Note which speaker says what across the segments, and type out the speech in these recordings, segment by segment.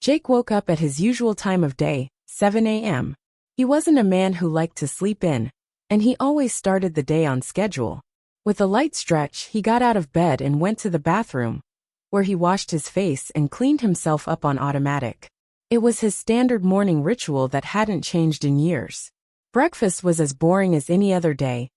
Speaker 1: Jake woke up at his usual time of day, 7 a.m. He wasn't a man who liked to sleep in, and he always started the day on schedule. With a light stretch, he got out of bed and went to the bathroom, where he washed his face and cleaned himself up on automatic. It was his standard morning ritual that hadn't changed in years. Breakfast was as boring as any other day.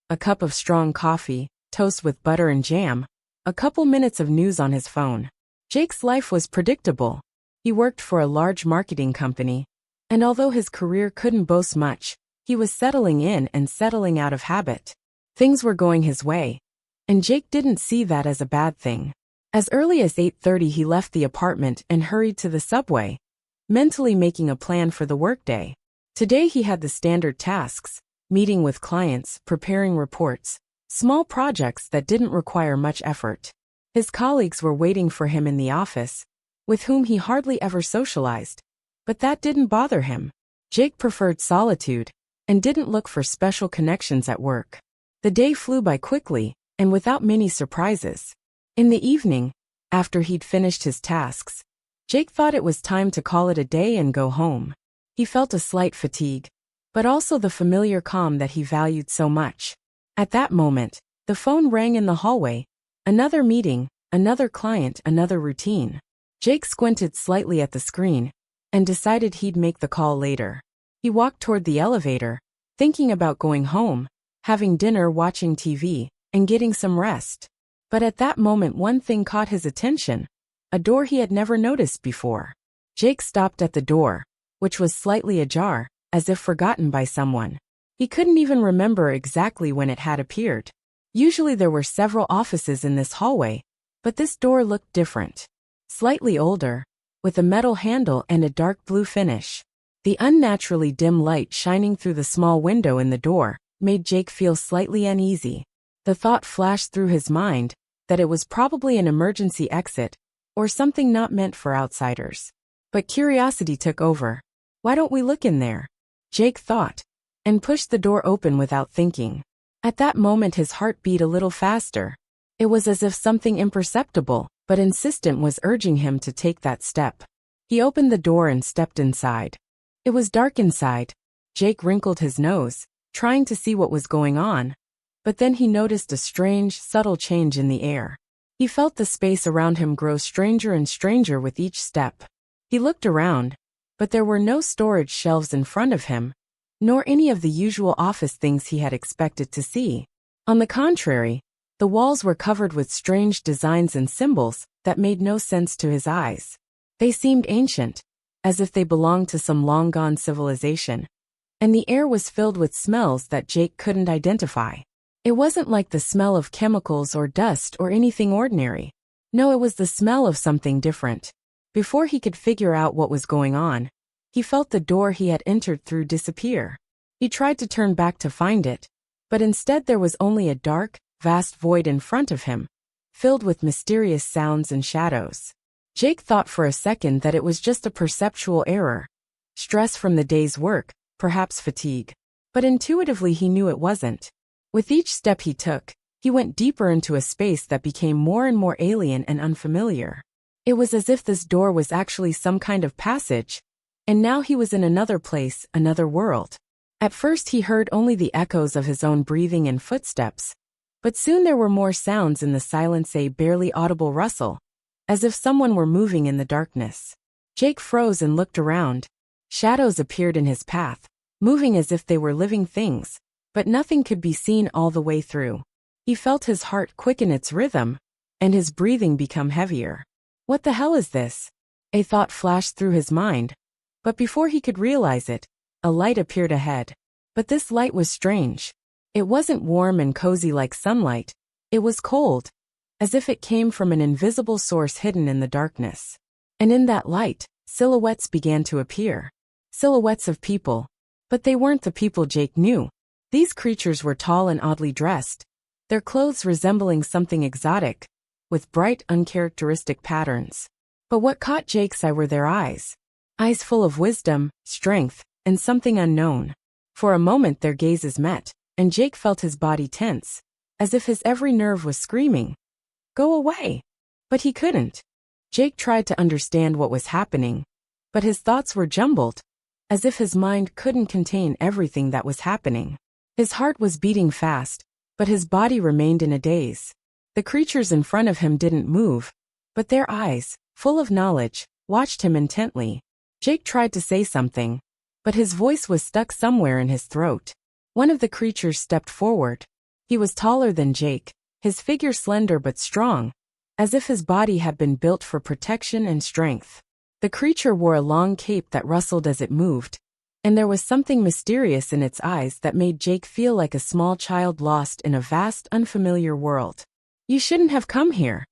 Speaker 1: A cup of strong coffee, toast with butter and jam, a couple minutes of news on his phone. Jake's life was predictable. He worked for a large marketing company, and although his career couldn't boast much, he was settling in and settling out of habit. Things were going his way, and Jake didn't see that as a bad thing. As early as 8:30 he left the apartment and hurried to the subway, mentally making a plan for the workday. Today he had the standard tasks, meeting with clients, preparing reports, small projects that didn't require much effort. His colleagues were waiting for him in the office, with whom he hardly ever socialized, but that didn't bother him. Jake preferred solitude, and didn't look for special connections at work. The day flew by quickly, and without many surprises. In the evening, after he'd finished his tasks, Jake thought it was time to call it a day and go home. He felt a slight fatigue, but also the familiar calm that he valued so much. At that moment, the phone rang in the hallway. Another meeting, another client, another routine. Jake squinted slightly at the screen, and decided he'd make the call later. He walked toward the elevator, thinking about going home, having dinner, watching TV, and getting some rest. But at that moment one thing caught his attention, a door he had never noticed before. Jake stopped at the door, which was slightly ajar, as if forgotten by someone. He couldn't even remember exactly when it had appeared. Usually there were several offices in this hallway, but this door looked different. Slightly older, with a metal handle and a dark blue finish. The unnaturally dim light shining through the small window in the door made Jake feel slightly uneasy. The thought flashed through his mind that it was probably an emergency exit, or something not meant for outsiders. But curiosity took over. Why don't we look in there? Jake thought, and pushed the door open without thinking. At that moment his heart beat a little faster. It was as if something imperceptible, but insistent, was urging him to take that step. He opened the door and stepped inside. It was dark inside. Jake wrinkled his nose, trying to see what was going on, but then he noticed a strange, subtle change in the air. He felt the space around him grow stranger and stranger with each step. He looked around, but there were no storage shelves in front of him, nor any of the usual office things he had expected to see. On the contrary, the walls were covered with strange designs and symbols that made no sense to his eyes. They seemed ancient, as if they belonged to some long-gone civilization, and the air was filled with smells that Jake couldn't identify. It wasn't like the smell of chemicals or dust or anything ordinary. No, it was the smell of something different. Before he could figure out what was going on, he felt the door he had entered through disappear. He tried to turn back to find it, but instead there was only a dark, vast void in front of him, filled with mysterious sounds and shadows. Jake thought for a second that it was just a perceptual error. Stress from the day's work, perhaps fatigue. But intuitively he knew it wasn't. With each step he took, he went deeper into a space that became more and more alien and unfamiliar. It was as if this door was actually some kind of passage, and now he was in another place, another world. At first he heard only the echoes of his own breathing and footsteps, but soon there were more sounds in the silence, a barely audible rustle, as if someone were moving in the darkness. Jake froze and looked around. Shadows appeared in his path, moving as if they were living things, but nothing could be seen all the way through. He felt his heart quicken its rhythm, and his breathing become heavier. What the hell is this? A thought flashed through his mind, but before he could realize it, a light appeared ahead. But this light was strange. It wasn't warm and cozy like sunlight. It was cold, as if it came from an invisible source hidden in the darkness. And in that light, silhouettes began to appear. Silhouettes of people. But they weren't the people Jake knew. These creatures were tall and oddly dressed, their clothes resembling something exotic, with bright, uncharacteristic patterns. But what caught Jake's eye were their eyes. Eyes full of wisdom, strength, and something unknown. For a moment their gazes met, and Jake felt his body tense, as if his every nerve was screaming, "Go away!" But he couldn't. Jake tried to understand what was happening, but his thoughts were jumbled, as if his mind couldn't contain everything that was happening. His heart was beating fast, but his body remained in a daze. The creatures in front of him didn't move, but their eyes, full of knowledge, watched him intently. Jake tried to say something, but his voice was stuck somewhere in his throat. One of the creatures stepped forward. He was taller than Jake, his figure slender but strong, as if his body had been built for protection and strength. The creature wore a long cape that rustled as it moved, and there was something mysterious in its eyes that made Jake feel like a small child lost in a vast, unfamiliar world. "You shouldn't have come here,"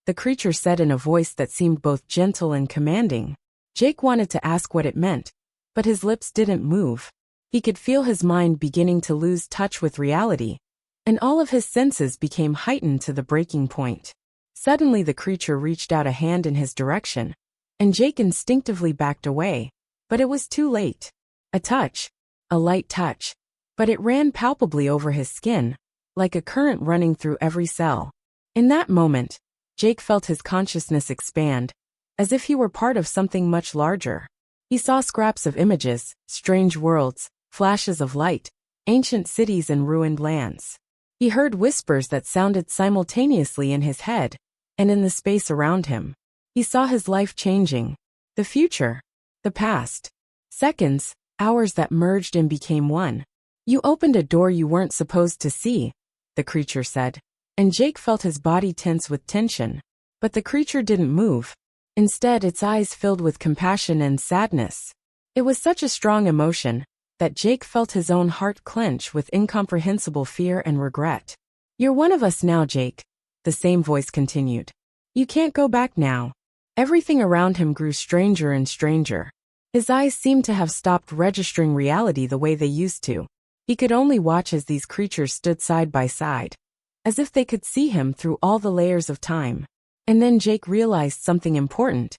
Speaker 1: the creature said in a voice that seemed both gentle and commanding. Jake wanted to ask what it meant, but his lips didn't move. He could feel his mind beginning to lose touch with reality, and all of his senses became heightened to the breaking point. Suddenly the creature reached out a hand in his direction, and Jake instinctively backed away, but it was too late. A touch, a light touch, but it ran palpably over his skin, like a current running through every cell. In that moment, Jake felt his consciousness expand, as if he were part of something much larger. He saw scraps of images, strange worlds, flashes of light, ancient cities and ruined lands. He heard whispers that sounded simultaneously in his head and in the space around him. He saw his life changing, the future, the past, seconds, hours that merged and became one. "You opened a door you weren't supposed to see," the creature said, and Jake felt his body tense with tension. But the creature didn't move. Instead, its eyes filled with compassion and sadness. It was such a strong emotion that Jake felt his own heart clench with incomprehensible fear and regret. "You're one of us now, Jake," the same voice continued. "You can't go back now." Everything around him grew stranger and stranger. His eyes seemed to have stopped registering reality the way they used to. He could only watch as these creatures stood side by side, as if they could see him through all the layers of time. And then Jake realized something important.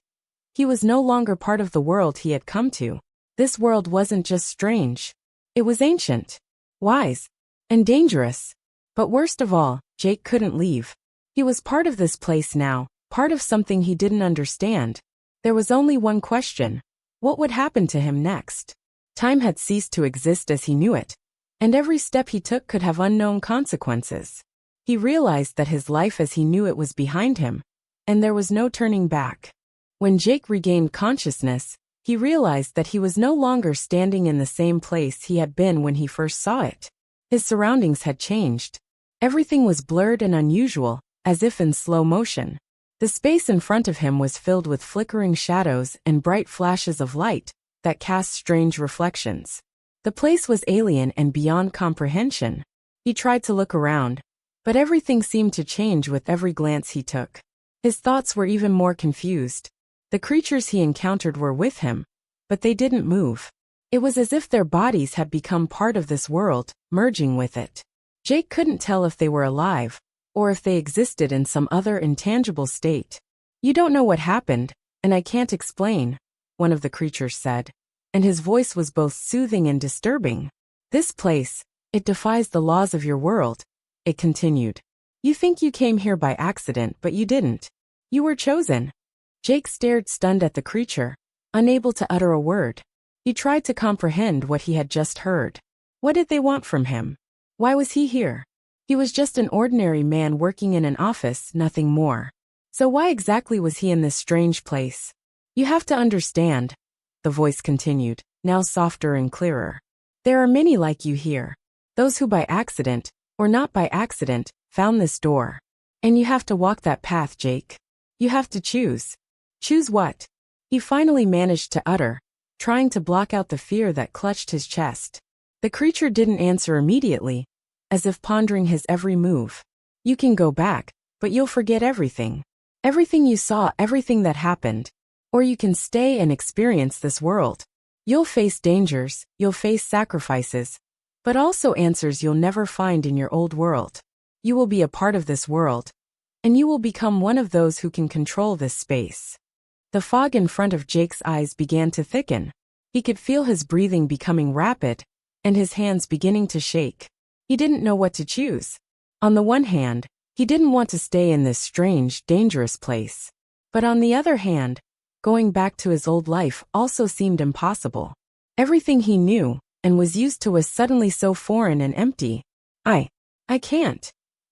Speaker 1: He was no longer part of the world he had come to. This world wasn't just strange. It was ancient, wise, and dangerous. But worst of all, Jake couldn't leave. He was part of this place now, part of something he didn't understand. There was only one question. What would happen to him next? Time had ceased to exist as he knew it, and every step he took could have unknown consequences. He realized that his life as he knew it was behind him, and there was no turning back. When Jake regained consciousness, he realized that he was no longer standing in the same place he had been when he first saw it. His surroundings had changed. Everything was blurred and unusual, as if in slow motion. The space in front of him was filled with flickering shadows and bright flashes of light that cast strange reflections. The place was alien and beyond comprehension. He tried to look around, but everything seemed to change with every glance he took. His thoughts were even more confused. The creatures he encountered were with him, but they didn't move. It was as if their bodies had become part of this world, merging with it. Jake couldn't tell if they were alive, or if they existed in some other intangible state. "You don't know what happened, and I can't explain," one of the creatures said, and his voice was both soothing and disturbing. "This place, it defies the laws of your world," it continued. "You think you came here by accident, but you didn't. You were chosen." Jake stared stunned at the creature, unable to utter a word. He tried to comprehend what he had just heard. What did they want from him? Why was he here? He was just an ordinary man working in an office, nothing more. So why exactly was he in this strange place? "You have to understand," the voice continued, now softer and clearer. "There are many like you here. Those who by accident, or not by accident, found this door. And you have to walk that path, Jake. You have to choose." "Choose what?" he finally managed to utter, trying to block out the fear that clutched his chest. The creature didn't answer immediately, as if pondering his every move. "You can go back, but you'll forget everything. Everything you saw, everything that happened. Or you can stay and experience this world. You'll face dangers, you'll face sacrifices, but also answers you'll never find in your old world. You will be a part of this world, and you will become one of those who can control this space." The fog in front of Jake's eyes began to thicken. He could feel his breathing becoming rapid, and his hands beginning to shake. He didn't know what to choose. On the one hand, he didn't want to stay in this strange, dangerous place. But on the other hand, Going back to his old life also seemed impossible. Everything he knew and was used to was suddenly so foreign and empty. I can't,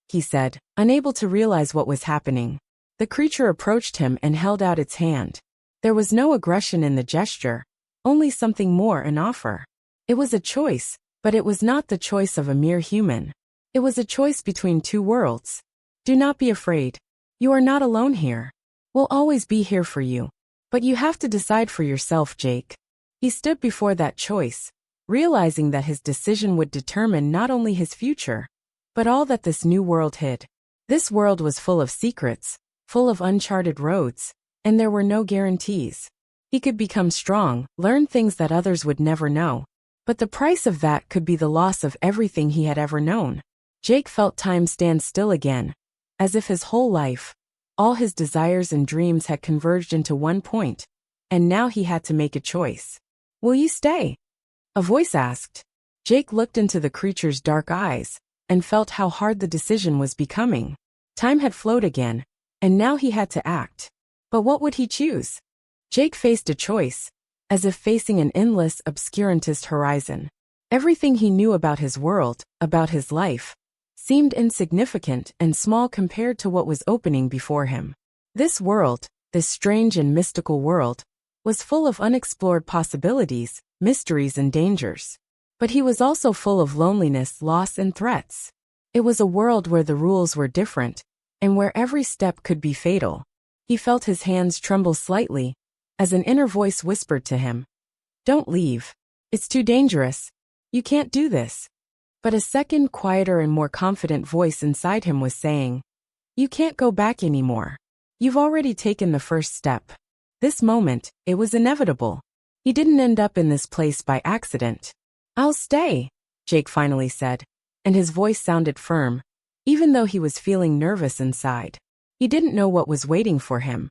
Speaker 1: he said, unable to realize what was happening. The creature approached him and held out its hand. There was no aggression in the gesture, only something more, an offer. It was a choice, but it was not the choice of a mere human. It was a choice between two worlds. Do not be afraid. You are not alone here. We'll always be here for you. But you have to decide for yourself, Jake. He stood before that choice, realizing that his decision would determine not only his future, but all that this new world hid. This world was full of secrets, full of uncharted roads, and there were no guarantees. He could become strong, learn things that others would never know, but the price of that could be the loss of everything he had ever known. Jake felt time stand still again, as if his whole life, all his desires and dreams had converged into one point, and now he had to make a choice. Will you stay? A voice asked. Jake looked into the creature's dark eyes, and felt how hard the decision was becoming. Time had flowed again, and now he had to act. But what would he choose? Jake faced a choice, as if facing an endless, obscurantist horizon. Everything he knew about his world, about his life, seemed insignificant and small compared to what was opening before him. This world, this strange and mystical world, was full of unexplored possibilities, mysteries and dangers. But he was also full of loneliness, loss and threats. It was a world where the rules were different, and where every step could be fatal. He felt his hands tremble slightly, as an inner voice whispered to him, "Don't leave. It's too dangerous. You can't do this." But a second, quieter and more confident voice inside him was saying, "You can't go back anymore. You've already taken the first step." This moment, it was inevitable. He didn't end up in this place by accident. "I'll stay," Jake finally said, and his voice sounded firm, even though he was feeling nervous inside. He didn't know what was waiting for him.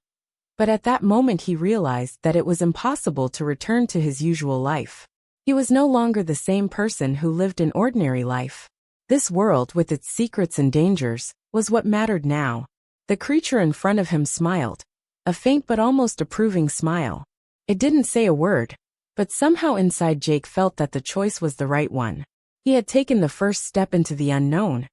Speaker 1: But at that moment he realized that it was impossible to return to his usual life. He was no longer the same person who lived an ordinary life. This world, with its secrets and dangers, was what mattered now. The creature in front of him smiled, a faint but almost approving smile. It didn't say a word, but somehow inside Jake felt that the choice was the right one. He had taken the first step into the unknown,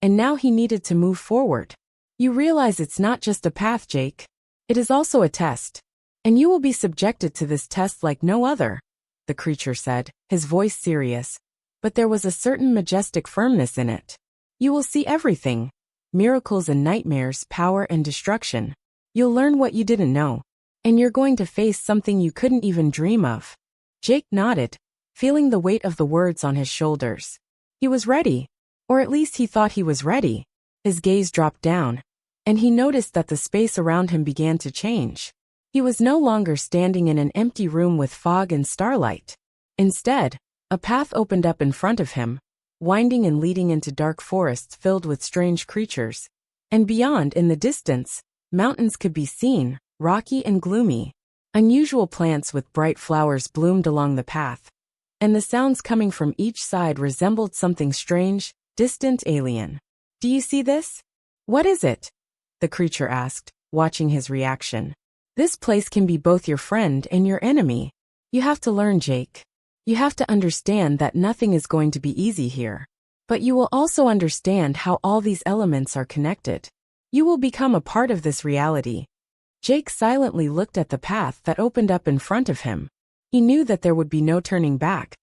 Speaker 1: and now he needed to move forward. "You realize it's not just a path, Jake. It is also a test. And you will be subjected to this test like no other," the creature said, his voice serious, but there was a certain majestic firmness in it. "You will see everything. Miracles and nightmares, power and destruction. You'll learn what you didn't know. And you're going to face something you couldn't even dream of." Jake nodded, feeling the weight of the words on his shoulders. He was ready, or at least he thought he was ready. His gaze dropped down, and he noticed that the space around him began to change. He was no longer standing in an empty room with fog and starlight. Instead, a path opened up in front of him, winding and leading into dark forests filled with strange creatures. And beyond, in the distance, mountains could be seen, rocky and gloomy. Unusual plants with bright flowers bloomed along the path, and the sounds coming from each side resembled something strange, distant, alien. "Do you see this? What is it?" the creature asked, watching his reaction. "This place can be both your friend and your enemy. You have to learn, Jake. You have to understand that nothing is going to be easy here. But you will also understand how all these elements are connected. You will become a part of this reality." Jake silently looked at the path that opened up in front of him. He knew that there would be no turning back,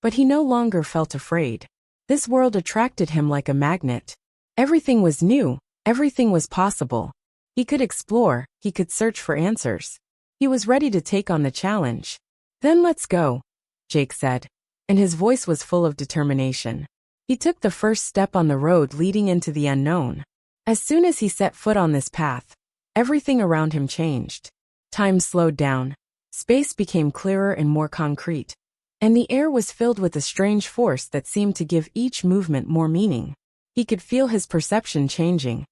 Speaker 1: but he no longer felt afraid. This world attracted him like a magnet. Everything was new, everything was possible. He could explore, he could search for answers. He was ready to take on the challenge. "Then let's go," Jake said, and his voice was full of determination. He took the first step on the road leading into the unknown. As soon as he set foot on this path, everything around him changed. Time slowed down. Space became clearer and more concrete, and the air was filled with a strange force that seemed to give each movement more meaning. He could feel his perception changing,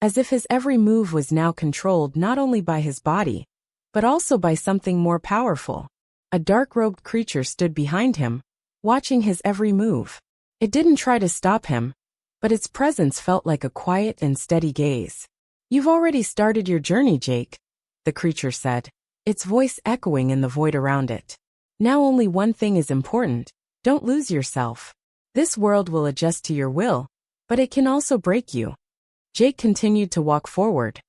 Speaker 1: as if his every move was now controlled not only by his body, but also by something more powerful. A dark-robed creature stood behind him, watching his every move. It didn't try to stop him, but its presence felt like a quiet and steady gaze. "You've already started your journey, Jake," the creature said, its voice echoing in the void around it. Now only one thing is important: don't lose yourself. This world will adjust to your will, but it can also break you. Jake continued to walk forward,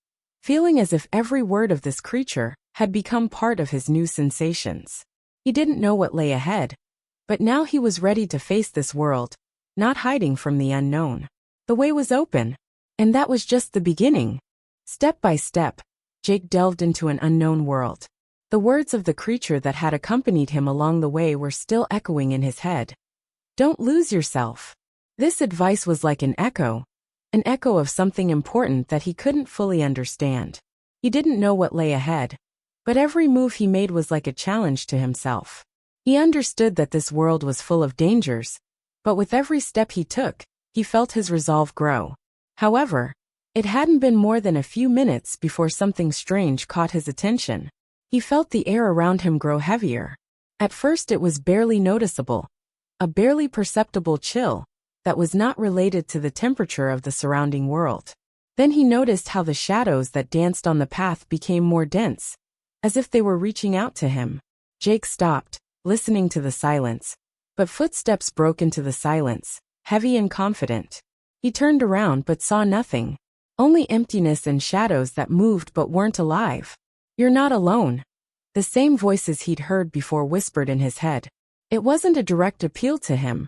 Speaker 1: feeling as if every word of this creature had become part of his new sensations. He didn't know what lay ahead, but now he was ready to face this world, not hiding from the unknown. The way was open, and that was just the beginning. Step by step, Jake delved into an unknown world. The words of the creature that had accompanied him along the way were still echoing in his head. Don't lose yourself. This advice was like an echo of something important that he couldn't fully understand. He didn't know what lay ahead, but every move he made was like a challenge to himself. He understood that this world was full of dangers, but with every step he took, he felt his resolve grow. However, it hadn't been more than a few minutes before something strange caught his attention. He felt the air around him grow heavier. At first it was barely noticeable, a barely perceptible chill that was not related to the temperature of the surrounding world. Then he noticed how the shadows that danced on the path became more dense, as if they were reaching out to him. Jake stopped, listening to the silence, but footsteps broke into the silence, heavy and confident. He turned around but saw nothing, only emptiness and shadows that moved but weren't alive. You're not alone. The same voices he'd heard before whispered in his head. It wasn't a direct appeal to him,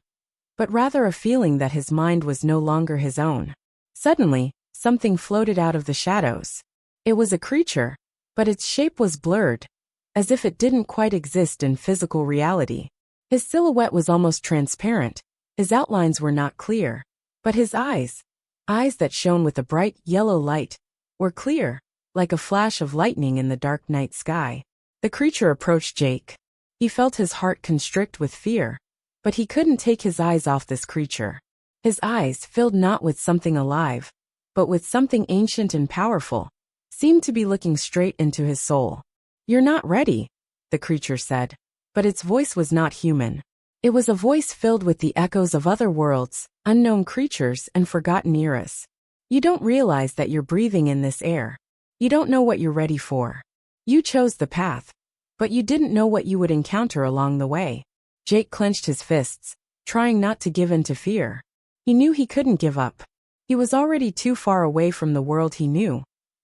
Speaker 1: but rather a feeling that his mind was no longer his own. Suddenly, something floated out of the shadows. It was a creature, but its shape was blurred, as if it didn't quite exist in physical reality. His silhouette was almost transparent, his outlines were not clear, but his eyes that shone with a bright yellow light, were clear, like a flash of lightning in the dark night sky. The creature approached Jake. He felt his heart constrict with fear, but he couldn't take his eyes off this creature. His eyes, filled not with something alive, but with something ancient and powerful, seemed to be looking straight into his soul. You're not ready, the creature said, but its voice was not human. It was a voice filled with the echoes of other worlds, unknown creatures, and forgotten eras. You don't realize that you're breathing in this air. You don't know what you're ready for. You chose the path, but you didn't know what you would encounter along the way. Jake clenched his fists, trying not to give in to fear. He knew he couldn't give up. He was already too far away from the world he knew,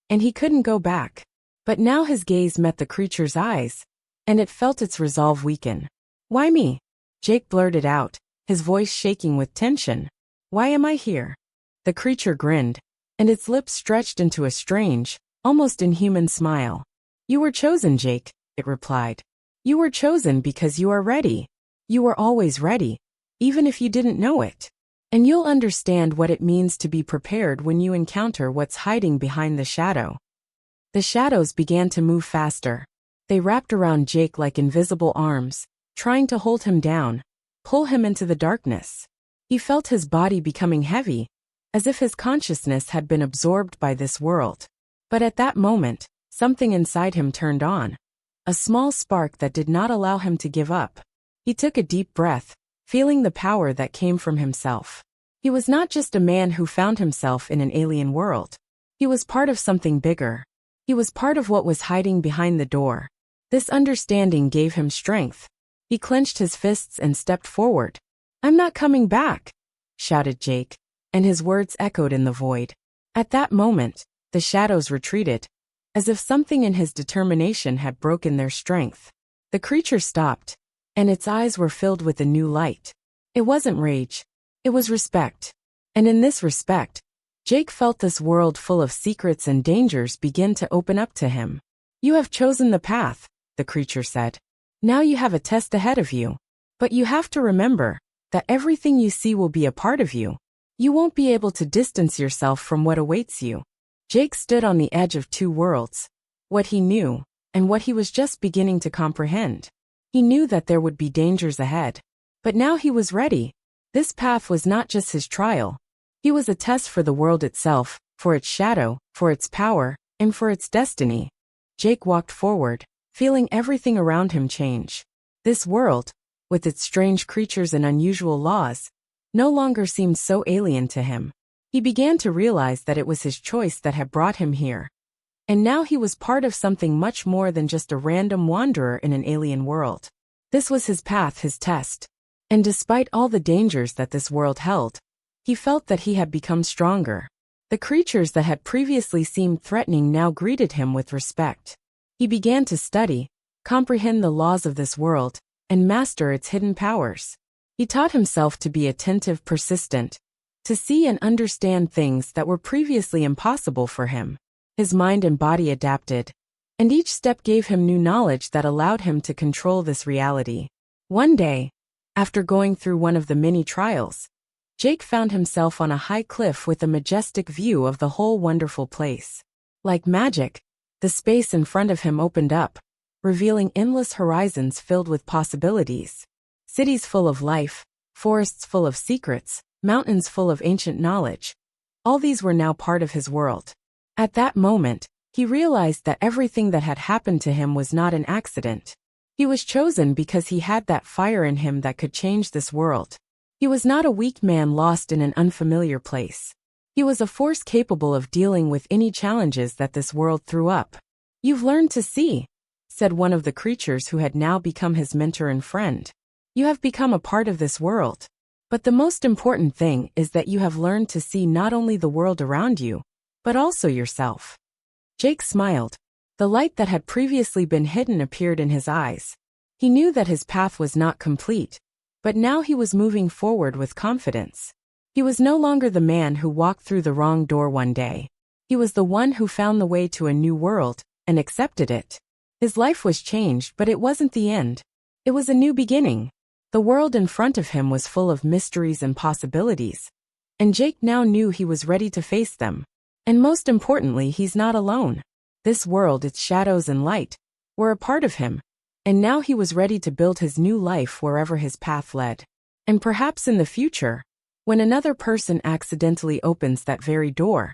Speaker 1: and he couldn't go back. But now his gaze met the creature's eyes, and it felt its resolve weaken. Why me? Jake blurted out, his voice shaking with tension. Why am I here? The creature grinned, and its lips stretched into a strange, almost inhuman smile. You were chosen, Jake, it replied. You were chosen because you are ready. You were always ready, even if you didn't know it. And you'll understand what it means to be prepared when you encounter what's hiding behind the shadow. The shadows began to move faster. They wrapped around Jake like invisible arms, trying to hold him down, pull him into the darkness. He felt his body becoming heavy, as if his consciousness had been absorbed by this world. But at that moment, something inside him turned on, a small spark that did not allow him to give up. He took a deep breath, feeling the power that came from himself. He was not just a man who found himself in an alien world. He was part of something bigger. He was part of what was hiding behind the door. This understanding gave him strength. He clenched his fists and stepped forward. I'm not coming back, shouted Jake, and his words echoed in the void. At that moment, the shadows retreated, as if something in his determination had broken their strength. The creature stopped, and its eyes were filled with a new light. It wasn't rage, it was respect. And in this respect, Jake felt this world full of secrets and dangers begin to open up to him. You have chosen the path, the creature said. Now you have a test ahead of you. But you have to remember that everything you see will be a part of you. You won't be able to distance yourself from what awaits you. Jake stood on the edge of two worlds, what he knew, and what he was just beginning to comprehend. He knew that there would be dangers ahead. But now he was ready. This path was not just his trial. He was a test for the world itself, for its shadow, for its power, and for its destiny. Jake walked forward, feeling everything around him change. This world, with its strange creatures and unusual laws, no longer seemed so alien to him. He began to realize that it was his choice that had brought him here. And now he was part of something much more than just a random wanderer in an alien world. This was his path, his test. And despite all the dangers that this world held, he felt that he had become stronger. The creatures that had previously seemed threatening now greeted him with respect. He began to study, comprehend the laws of this world, and master its hidden powers. He taught himself to be attentive, persistent, to see and understand things that were previously impossible for him. His mind and body adapted, and each step gave him new knowledge that allowed him to control this reality. One day, after going through one of the many trials, Jake found himself on a high cliff with a majestic view of the whole wonderful place. Like magic, the space in front of him opened up, revealing endless horizons filled with possibilities. Cities full of life, forests full of secrets, mountains full of ancient knowledge. All these were now part of his world. At that moment, he realized that everything that had happened to him was not an accident. He was chosen because he had that fire in him that could change this world. He was not a weak man lost in an unfamiliar place. He was a force capable of dealing with any challenges that this world threw up. "You've learned to see," said one of the creatures who had now become his mentor and friend. "You have become a part of this world. But the most important thing is that you have learned to see not only the world around you, but also yourself." Jake smiled. The light that had previously been hidden appeared in his eyes. He knew that his path was not complete, but now he was moving forward with confidence. He was no longer the man who walked through the wrong door one day. He was the one who found the way to a new world and accepted it. His life was changed, but it wasn't the end. It was a new beginning. The world in front of him was full of mysteries and possibilities, and Jake now knew he was ready to face them. And most importantly, he's not alone. This world, its shadows and light, were a part of him, and now he was ready to build his new life wherever his path led. And perhaps in the future, when another person accidentally opens that very door,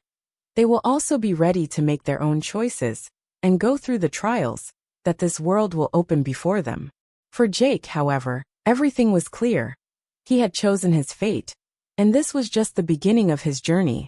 Speaker 1: they will also be ready to make their own choices and go through the trials that this world will open before them. For Jake, however, everything was clear. He had chosen his fate, and this was just the beginning of his journey.